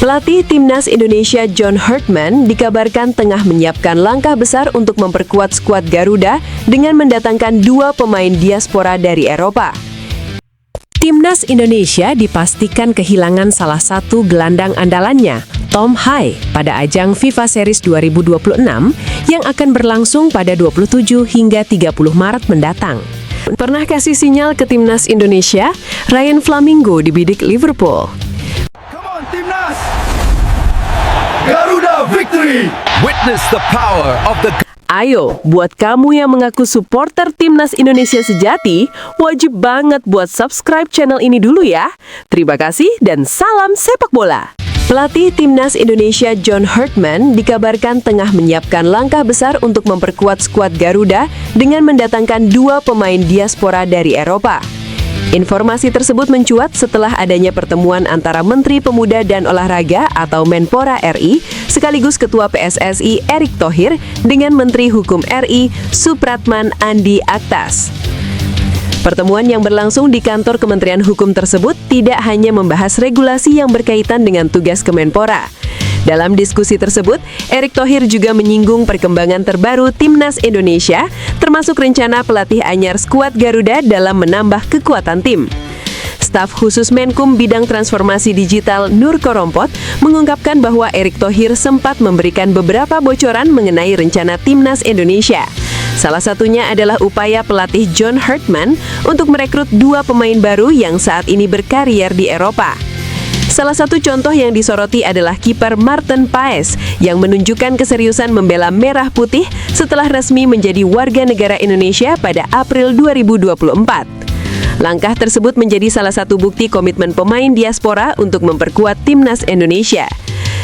Pelatih Timnas Indonesia John Hartman dikabarkan tengah menyiapkan langkah besar untuk memperkuat skuad Garuda dengan mendatangkan 2 pemain diaspora dari Eropa. Timnas Indonesia dipastikan kehilangan salah satu gelandang andalannya, Tom Hai, pada ajang FIFA Series 2026 yang akan berlangsung pada 27 hingga 30 Maret mendatang. Pernah kasih sinyal ke Timnas Indonesia? Ryan Flamingo dibidik Liverpool. Timnas Garuda victory. Witness the power of the Ayo, buat kamu yang mengaku supporter Timnas Indonesia sejati, wajib banget buat subscribe channel ini dulu ya. Terima kasih dan salam sepak bola. Pelatih Timnas Indonesia John Hartman dikabarkan tengah menyiapkan langkah besar untuk memperkuat skuad Garuda dengan mendatangkan 2 pemain diaspora dari Eropa. Informasi tersebut mencuat setelah adanya pertemuan antara Menteri Pemuda dan Olahraga atau Menpora RI sekaligus Ketua PSSI Erick Thohir dengan Menteri Hukum RI Supratman Andi Aktas. Pertemuan yang berlangsung di kantor Kementerian Hukum tersebut tidak hanya membahas regulasi yang berkaitan dengan tugas Kemenpora. Dalam diskusi tersebut, Erick Thohir juga menyinggung perkembangan terbaru Timnas Indonesia, termasuk rencana pelatih anyar skuad Garuda dalam menambah kekuatan tim. Staf khusus Menkum bidang transformasi digital Nur Korompot mengungkapkan bahwa Erick Thohir sempat memberikan beberapa bocoran mengenai rencana Timnas Indonesia. Salah satunya adalah upaya pelatih John Hartman untuk merekrut 2 pemain baru yang saat ini berkarier di Eropa. Salah satu contoh yang disoroti adalah kiper Maarten Paes yang menunjukkan keseriusan membela Merah Putih setelah resmi menjadi warga negara Indonesia pada April 2024. Langkah tersebut menjadi salah satu bukti komitmen pemain diaspora untuk memperkuat Timnas Indonesia.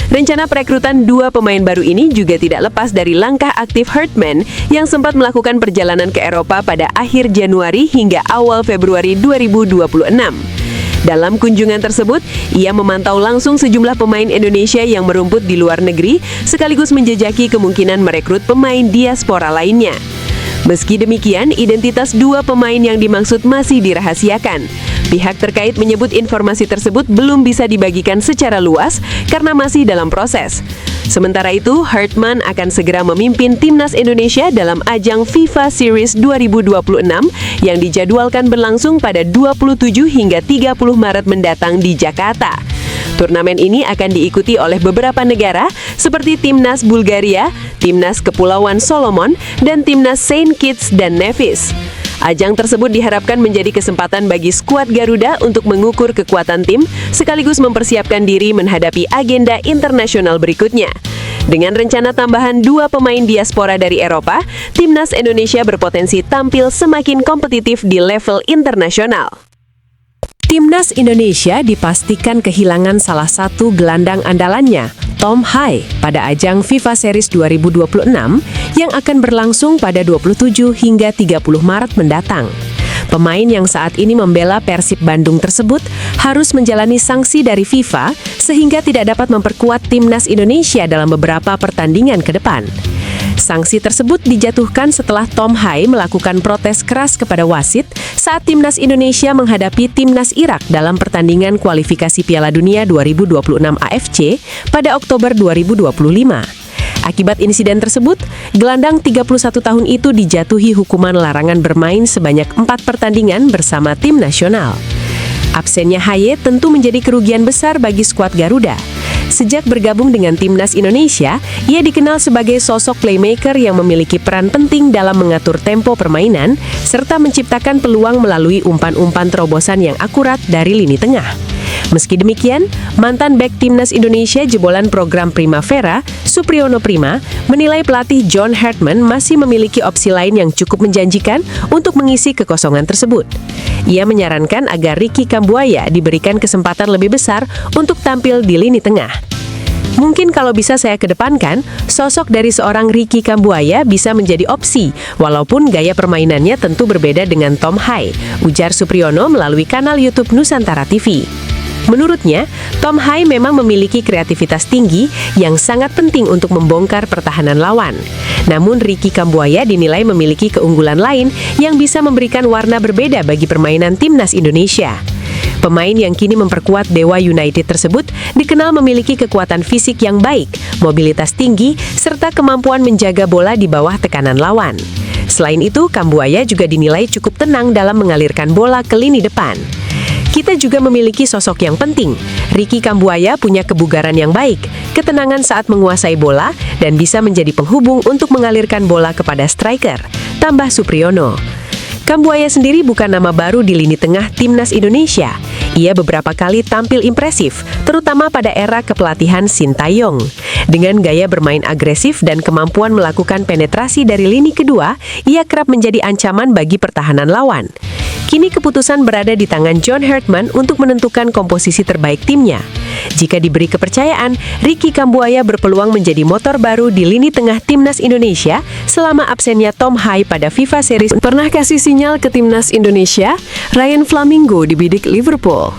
Rencana perekrutan 2 pemain baru ini juga tidak lepas dari langkah aktif Hartman yang sempat melakukan perjalanan ke Eropa pada akhir Januari hingga awal Februari 2026. Dalam kunjungan tersebut, ia memantau langsung sejumlah pemain Indonesia yang merumput di luar negeri, sekaligus menjejaki kemungkinan merekrut pemain diaspora lainnya. Meski demikian, identitas 2 pemain yang dimaksud masih dirahasiakan. Pihak terkait menyebut informasi tersebut belum bisa dibagikan secara luas karena masih dalam proses. Sementara itu, Hartman akan segera memimpin Timnas Indonesia dalam ajang FIFA Series 2026 yang dijadwalkan berlangsung pada 27 hingga 30 Maret mendatang di Jakarta. Turnamen ini akan diikuti oleh beberapa negara seperti Timnas Bulgaria, Timnas Kepulauan Solomon, dan Timnas Saint Kitts dan Nevis. Ajang tersebut diharapkan menjadi kesempatan bagi skuad Garuda untuk mengukur kekuatan tim, sekaligus mempersiapkan diri menghadapi agenda internasional berikutnya. Dengan rencana tambahan 2 pemain diaspora dari Eropa, Timnas Indonesia berpotensi tampil semakin kompetitif di level internasional. Timnas Indonesia dipastikan kehilangan salah satu gelandang andalannya, Tom Hai, pada ajang FIFA Series 2026 yang akan berlangsung pada 27 hingga 30 Maret mendatang. Pemain yang saat ini membela Persib Bandung tersebut harus menjalani sanksi dari FIFA sehingga tidak dapat memperkuat Timnas Indonesia dalam beberapa pertandingan ke depan. Sanksi tersebut dijatuhkan setelah Tom Hai melakukan protes keras kepada wasit saat Timnas Indonesia menghadapi Timnas Irak dalam pertandingan kualifikasi Piala Dunia 2026 AFC pada Oktober 2025. Akibat insiden tersebut, gelandang 31 tahun itu dijatuhi hukuman larangan bermain sebanyak 4 pertandingan bersama tim nasional. Absennya Haye tentu menjadi kerugian besar bagi skuad Garuda. Sejak bergabung dengan Timnas Indonesia, ia dikenal sebagai sosok playmaker yang memiliki peran penting dalam mengatur tempo permainan, serta menciptakan peluang melalui umpan-umpan terobosan yang akurat dari lini tengah. Meski demikian, mantan bek Timnas Indonesia jebolan program Primavera, Supriyono Prima, menilai pelatih John Hartman masih memiliki opsi lain yang cukup menjanjikan untuk mengisi kekosongan tersebut. Ia menyarankan agar Ricky Kambuaya diberikan kesempatan lebih besar untuk tampil di lini tengah. Mungkin kalau bisa saya kedepankan, sosok dari seorang Ricky Kambuaya bisa menjadi opsi, walaupun gaya permainannya tentu berbeda dengan Tom Hai, ujar Supriyono melalui kanal YouTube Nusantara TV. Menurutnya, Tom Hai memang memiliki kreativitas tinggi yang sangat penting untuk membongkar pertahanan lawan. Namun Ricky Kambuaya dinilai memiliki keunggulan lain yang bisa memberikan warna berbeda bagi permainan Timnas Indonesia. Pemain yang kini memperkuat Dewa United tersebut dikenal memiliki kekuatan fisik yang baik, mobilitas tinggi, serta kemampuan menjaga bola di bawah tekanan lawan. Selain itu, Kambuaya juga dinilai cukup tenang dalam mengalirkan bola ke lini depan. Kita juga memiliki sosok yang penting. Ricky Kambuaya punya kebugaran yang baik, ketenangan saat menguasai bola, dan bisa menjadi penghubung untuk mengalirkan bola kepada striker, tambah Supriyono. Kambuaya sendiri bukan nama baru di lini tengah Timnas Indonesia. Ia beberapa kali tampil impresif, terutama pada era kepelatihan Sintayong. Dengan gaya bermain agresif dan kemampuan melakukan penetrasi dari lini kedua, ia kerap menjadi ancaman bagi pertahanan lawan. Kini keputusan berada di tangan John Hartman untuk menentukan komposisi terbaik timnya. Jika diberi kepercayaan, Ricky Kambuaya berpeluang menjadi motor baru di lini tengah Timnas Indonesia selama absennya Tom Hai pada FIFA Series. Pernah kasih sinyal ke Timnas Indonesia, Ryan Flamingo dibidik Liverpool.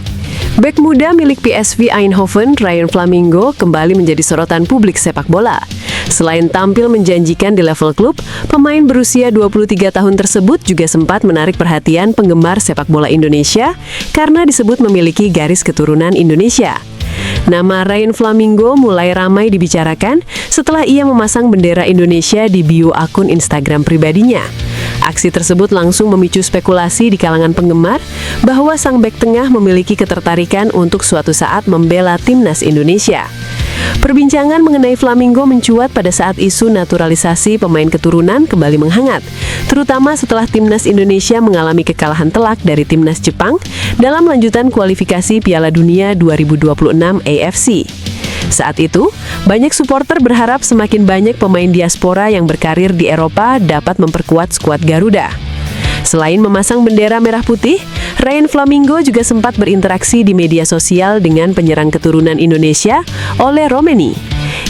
Bek muda milik PSV Eindhoven, Ryan Flamingo, kembali menjadi sorotan publik sepak bola. Selain tampil menjanjikan di level klub, pemain berusia 23 tahun tersebut juga sempat menarik perhatian penggemar sepak bola Indonesia karena disebut memiliki garis keturunan Indonesia. Nama Ryan Flamingo mulai ramai dibicarakan setelah ia memasang bendera Indonesia di bio akun Instagram pribadinya. Aksi tersebut langsung memicu spekulasi di kalangan penggemar bahwa sang bek tengah memiliki ketertarikan untuk suatu saat membela Timnas Indonesia. Perbincangan mengenai Flamingo mencuat pada saat isu naturalisasi pemain keturunan kembali menghangat, terutama setelah Timnas Indonesia mengalami kekalahan telak dari Timnas Jepang dalam lanjutan kualifikasi Piala Dunia 2026 AFC. Saat itu, banyak supporter berharap semakin banyak pemain diaspora yang berkarir di Eropa dapat memperkuat skuad Garuda. Selain memasang bendera merah putih, Ryan Flamingo juga sempat berinteraksi di media sosial dengan penyerang keturunan Indonesia, Ole Romeni.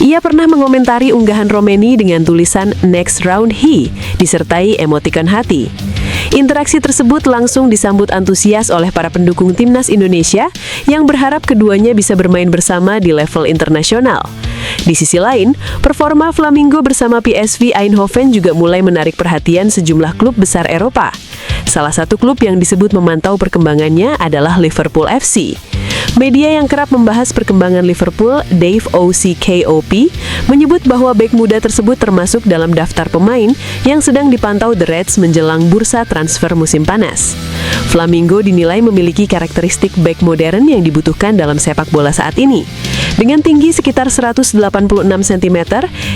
Ia pernah mengomentari unggahan Romeni dengan tulisan "Next Round He" disertai emotikon hati. Interaksi tersebut langsung disambut antusias oleh para pendukung Timnas Indonesia yang berharap keduanya bisa bermain bersama di level internasional. Di sisi lain, performa Flamingo bersama PSV Eindhoven juga mulai menarik perhatian sejumlah klub besar Eropa. Salah satu klub yang disebut memantau perkembangannya adalah Liverpool FC. Media yang kerap membahas perkembangan Liverpool, Dave Ockop, menyebut bahwa bek muda tersebut termasuk dalam daftar pemain yang sedang dipantau The Reds menjelang bursa transfer musim panas. Flamingo dinilai memiliki karakteristik bek modern yang dibutuhkan dalam sepak bola saat ini. Dengan tinggi sekitar 186 cm,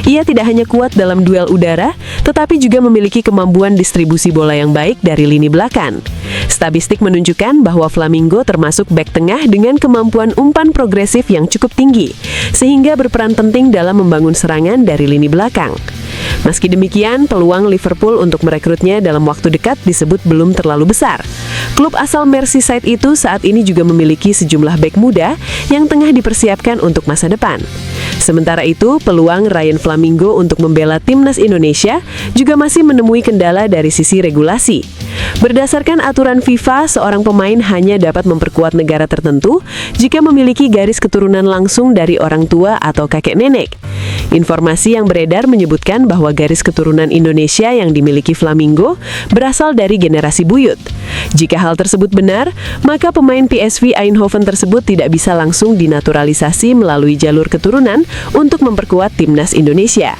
ia tidak hanya kuat dalam duel udara, tetapi juga memiliki kemampuan distribusi bola yang baik dari lini belakang. Statistik menunjukkan bahwa Flamingo termasuk bek tengah dengan kemampuan umpan progresif yang cukup tinggi, sehingga berperan penting dalam membangun serangan dari lini belakang. Meski demikian, peluang Liverpool untuk merekrutnya dalam waktu dekat disebut belum terlalu besar. Klub asal Merseyside itu saat ini juga memiliki sejumlah bek muda yang tengah dipersiapkan untuk masa depan. Sementara itu, peluang Ryan Flamingo untuk membela Timnas Indonesia juga masih menemui kendala dari sisi regulasi. Berdasarkan aturan FIFA, seorang pemain hanya dapat memperkuat negara tertentu jika memiliki garis keturunan langsung dari orang tua atau kakek nenek. Informasi yang beredar menyebutkan bahwa garis keturunan Indonesia yang dimiliki Flamingo berasal dari generasi buyut. Jika hal tersebut benar, maka pemain PSV Eindhoven tersebut tidak bisa langsung dinaturalisasi melalui jalur keturunan untuk memperkuat Timnas Indonesia.